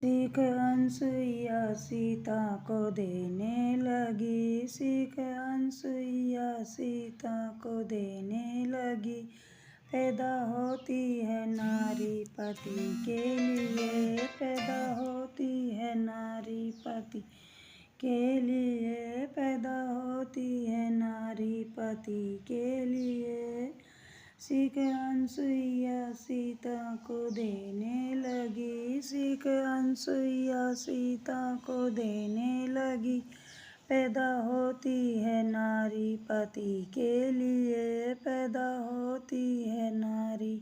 सीख अनसुईया सीता को देने लगी। सीख अनसुईया सीता को देने लगी। पैदा होती है नारी पति के लिए। पैदा होती है नारी पति के लिए। पैदा होती है नारी पति के लिए। सीख अनसुईया सीता को देने लगी। सीख अनसुईया सीता को देने लगी। पैदा होती है नारी पति के लिए। पैदा होती है नारी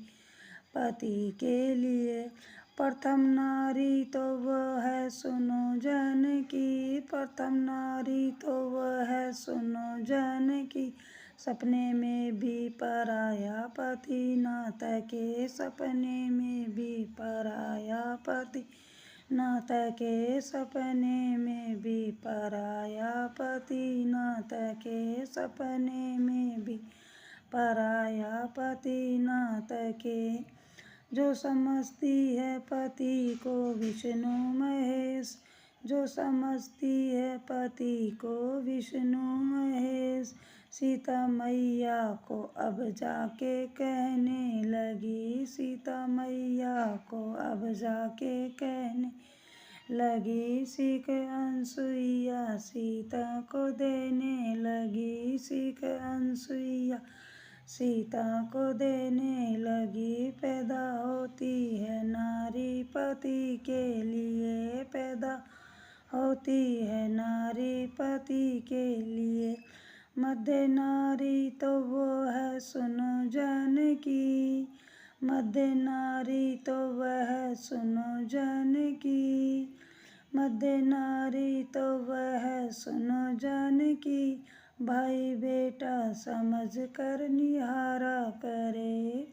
पति के लिए। प्रथम नारी तो वह है सुनो जानकी। प्रथम नारी तो वह है सुनो जानकी। सपने में भी पराया पति न तके। सपने में भी पराया पति न तके। सपने में भी पराया पति न तके। सपने में भी पराया पति न तके। जो समझती है पति को विष्णु महेश। जो समझती है पति को विष्णु महेश। सीता मैया को अब जाके कहने लगी। सीता मैया को अब जाके कहने लगी। सीख अनसुईया सीता को देने लगी। सीख अनसुईया सीता को देने लगी। पैदा होती है नारी पति के लिए। पैदा होती है नारी पति के लिए। मध्य नारी तो वो है सुनो जानकी। मध्य नारी तो वह सुनो जानकी। मध्य नारी तो वह सुनो जानकी। भाई बेटा समझ कर निहारा करे।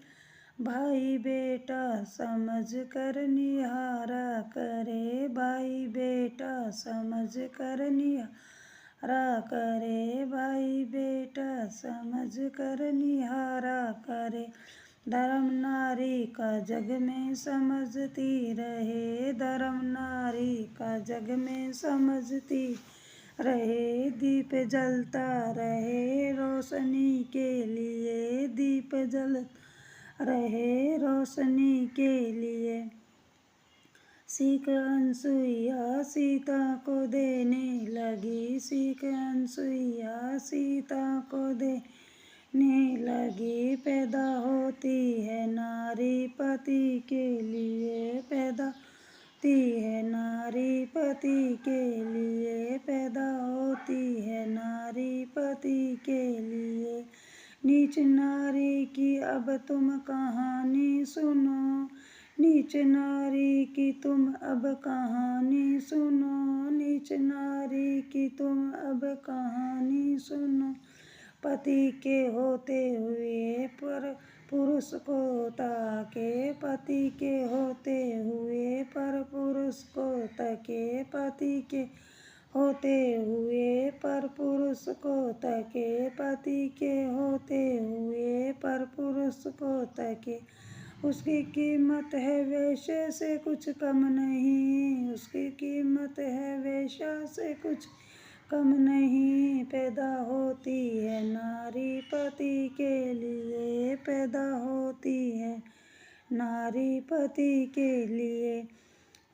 भाई बेटा समझ कर निहारा करे। भाई बेटा समझ कर निहारा करे। भाई बेटा समझ कर निहारा करे। धर्म नारी का जग में समझती रहे। धर्म नारी का जग में समझती रहे। दीप जलता रहे रोशनी के लिए। दीप जलता रहे रोशनी के लिए। सीख अनसुईया सीता को देने लगी। सीख अनसुईया सीता को देने लगी। पैदा होती है नारी पति के लिए। पैदा होती है नारी पति के लिए। पैदा होती है नारी पति के लिए। नीच नारी की अब तुम कहानी सुनो। नीच नारी की तुम अब कहानी सुनो। नीच नारी की तुम अब कहानी सुनो। पति के होते हुए पर पुरुष को ताके। पति के होते हुए पर पुरुष को तके। पति के होते हुए पर पुरुष को तके। पति के होते हुए पर पुरुष को तके। उसकी कीमत है वेश्या से कुछ कम नहीं। उसकी कीमत है वेश्या से कुछ कम नहीं। पैदा होती है नारी पति के लिए। पैदा होती है नारी पति के लिए।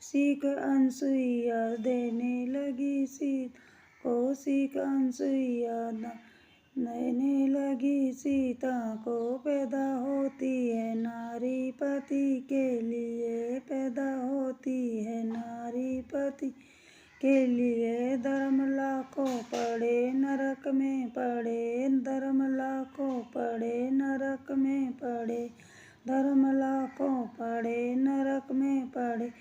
सीख अनसुईया देने लगी सीता को। सीख अनसुईया देने लगी सीता को। पैदा होती है नारी पति के लिए। पैदा होती है नारी पति के लिए। धर्म लाखों पड़े नरक में पड़े। धर्म लाखों पड़े नरक में पड़े। धर्म लाखों पड़े नरक में पड़े।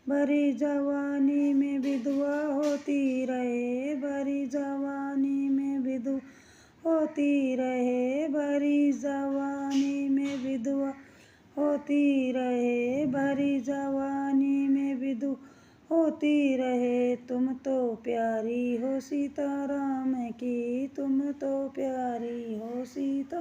भरी जवानी में विधवा होती रहे। भरी जवानी में विधवा होती रहे। भरी जवानी में विधवा होती रहे। भरी जवानी में विधवा होती रहे। तुम तो प्यारी हो सीता राम की। तुम तो प्यारी हो सीता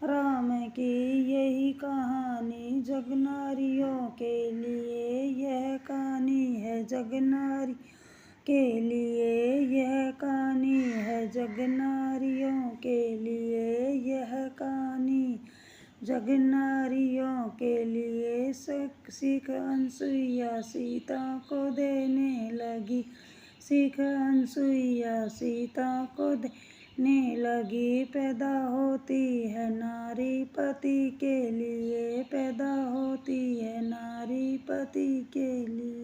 राम की। यही कहानी जग नारियों के लिए। यह कहानी है जग नारी के लिए यह कहानी है, जग नारियों के लिए यह कहानी, जग नारियों के लिए। सीख अनसुईया सीता को देने लगी, सीख अनसुईया सीता को देने लगी। पैदा होती है नारी पति के लिए, पैदा होती है नारी पति के लिए।